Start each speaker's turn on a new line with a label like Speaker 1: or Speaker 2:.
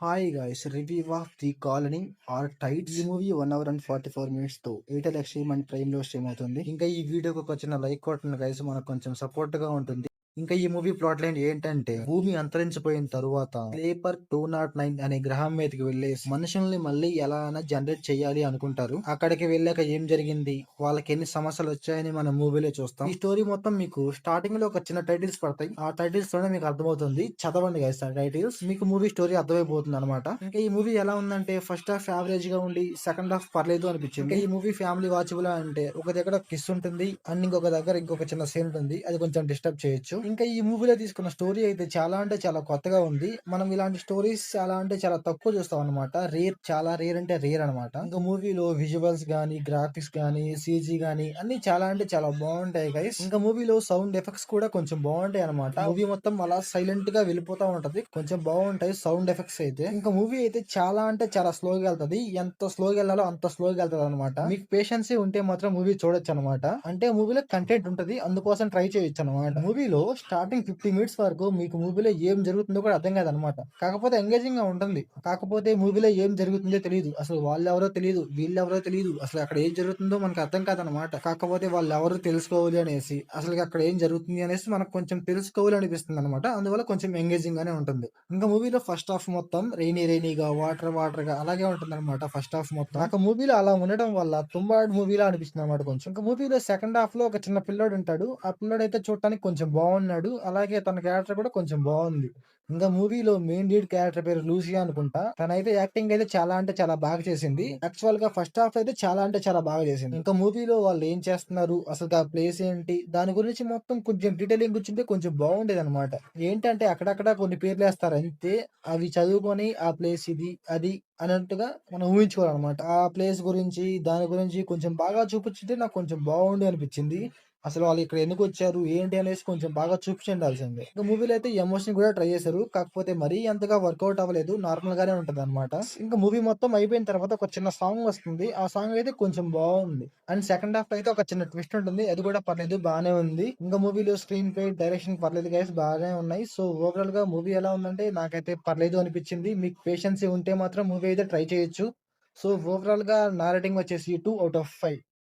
Speaker 1: Hi guys, review of The Colony or Tides. ఈ movie 1 hour and 44 minutes తో Airtel extreme and prime లో stream అవుతుంది. ఇంకా ఈ వీడియోకి ఒక చిన్న లైక్ కొట్టండి గైస్, మనకు కొంచెం సపోర్ట్ గా ఉంటుంది. ఇంకా ఈ మూవీ ప్లాట్ లైన్ ఏంటంటే, భూమి అంతరించిపోయిన తరువాత స్లీపర్ 209 అనే గ్రహం మీదకి వెళ్ళేసి మనుషుల్ని మళ్ళీ ఎలా అయినా జనరేట్ చేయాలి అనుకుంటారు. అక్కడికి వెళ్ళాక ఏం జరిగింది, వాళ్ళకి ఎన్ని సమస్యలు వచ్చాయని మనం మూవీలో చూస్తాం. ఈ స్టోరీ మొత్తం మీకు స్టార్టింగ్ లో ఒక చిన్న టైటిల్స్ పడతాయి. ఆ టైటిల్స్ తోనే మీకు అర్థమవుతుంది. చదవండి గైస్ ఆ టైటిల్స్, మీకు మూవీ స్టోరీ అర్థమైపోతుంది అనమాట. ఇంకా ఈ మూవీ ఎలా ఉందంటే, ఫస్ట్ హాఫ్ యావరేజ్ గా ఉండి సెకండ్ హాఫ్ పర్లేదు అనిపించింది. ఇంకా ఈ మూవీ ఫ్యామిలీ వాచబుల్ అంటే, ఒక దగ్గర కిస్ ఉంటుంది అండ్ ఇంకొక దగ్గర ఇంకొక చిన్న సీన్ ఉంటుంది, అది కొంచెం డిస్టర్బ్ చేయొచ్చు. ఇంకా ఈ మూవీలో తీసుకున్న స్టోరీ అయితే చాలా అంటే చాలా కొత్తగా ఉంది. మనం ఇలాంటి స్టోరీస్ చాలా అంటే చాలా తక్కువ చూస్తాం అనమాట. రేర్, చాలా రేర్ అంటే రేర్ అనమాట. ఇంకా మూవీలో విజువల్స్ గానీ, గ్రాఫిక్స్ గానీ, సీజీ గానీ అన్ని చాలా అంటే చాలా బాగుంటాయి గైస్. ఇంకా మూవీలో సౌండ్ ఎఫెక్ట్స్ కూడా కొంచెం బాగుంటాయి అనమాట. మూవీ మొత్తం అలా సైలెంట్ గా వెళ్ళిపోతా ఉంటది, కొంచెం బాగుంటాయి సౌండ్ ఎఫెక్ట్స్ అయితే. ఇంకా మూవీ అయితే చాలా అంటే చాలా స్లోగా వెళ్తది. ఎంత స్లోగా వెళ్ళాలో అంత స్లోగా వెళ్తది అనమాట. మీకు పేషెన్సీ ఉంటే మాత్రం మూవీ చూడొచ్చు అనమాట. అంటే మూవీలో కంటెంట్ ఉంటది, అందుకోసం ట్రై చేయొచ్చు అనమాట. మూవీలో స్టార్టింగ్ 50 మినిట్స్ వరకు మీకు మూవీలో ఏం జరుగుతుందో కూడా అర్థం కాదనమాట. కాకపోతే ఎంగేజింగ్ గా ఉంటుంది. కాకపోతే మూవీలో ఏం జరుగుతుందో తెలియదు, అసలు వాళ్ళెవరో తెలియదు, వీళ్ళెవరో తెలియదు, అసలు అక్కడ ఏం జరుగుతుందో మనకు అర్థం కాదనమాట. కాకపోతే వాళ్ళు ఎవరు తెలుసుకోవాలి అనేసి, అసలు అక్కడ ఏం జరుగుతుంది అనేసి మనకు కొంచెం తెలుసుకోవాలి అనిపిస్తుంది అనమాట. అందువల్ల కొంచెం ఎంగేజింగ్ గానే ఉంటుంది. ఇంకా మూవీలో ఫస్ట్ హాఫ్ మొత్తం రైనీగా వాటర్ వాటర్ గా అలాగే ఉంటుంది అనమాట. ఫస్ట్ హాఫ్ మొత్తం నాకు మూవీలో అలా ఉండడం వల్ల తుంబాడ్ మూవీలా అనిపిస్తుంది అనమాట కొంచెం. ఇంకా మూవీలో సెకండ్ హాఫ్ లో ఒక చిన్న పిల్లోడు ఉంటాడు. ఆ పిల్లోడు అయితే చూడటానికి కొంచెం బాగున్నాడు, అలాగే తన క్యారెక్టర్ కూడా కొంచెం బాగుంది. ఇంకా మూవీలో మెయిన్ లీడ్ క్యారెక్టర్ పేరు లూసియా అనుకుంటా. తనైతే యాక్టింగ్ అయితే చాలా అంటే చాలా బాగా చేసింది. యాక్చువల్ గా ఫస్ట్ హాఫ్ అయితే చాలా అంటే చాలా బాగా చేసింది. ఇంకా మూవీలో వాళ్ళు ఏం చేస్తున్నారు, అసలు ఆ ప్లేస్ ఏంటి, దాని గురించి మొత్తం కొంచెం డీటెయిలింగ్ కూర్చుంటే కొంచెం బాగుండేది అనమాట. ఏంటంటే అక్కడక్కడ కొన్ని పేర్లు వేస్తారు అంతే, అవి చదువుకొని ఆ ప్లేస్ ఇది అది అన్నట్టుగా మనం ఊహించుకోవాలన్నమాట. ఆ ప్లేస్ గురించి దాని గురించి కొంచెం బాగా చూపించితే నాకు కొంచెం బాగుండి అనిపించింది. అసలు వాళ్ళు ఇక్కడ ఎందుకు వచ్చారు ఏంటి అనేసి కొంచెం బాగా చూపించి ఉండాల్సిందే. ఇంకా మూవీలో అయితే ఎమోషన్ కూడా ట్రై చేశారు, కాకపోతే మరీ అంతగా వర్కౌట్ అవ్వలేదు, నార్మల్ గానే ఉంటది అనమాట. ఇంకా మూవీ మొత్తం అయిపోయిన తర్వాత ఒక చిన్న సాంగ్ వస్తుంది, ఆ సాంగ్ అయితే కొంచెం బాగుంది. అండ్ సెకండ్ హాఫ్ అయితే ఒక చిన్న ట్విస్ట్ ఉంటుంది, అది కూడా పర్లేదు బాగానే ఉంది. ఇంకా మూవీలో స్క్రీన్ ప్లే, డైరెక్షన్ పర్లేదు గైస్, బాగానే ఉన్నాయి. సో ఓవరాల్ గా మూవీ ఎలా ఉందంటే నాకైతే పర్లేదు అనిపించింది. మీకు పేషెన్స్ ఉంటే మాత్రం మూవీ అయితే ట్రై చేయొచ్చు. సో ఓవరాల్ గా నా రేటింగ్ వచ్చేసి 2 out of 5.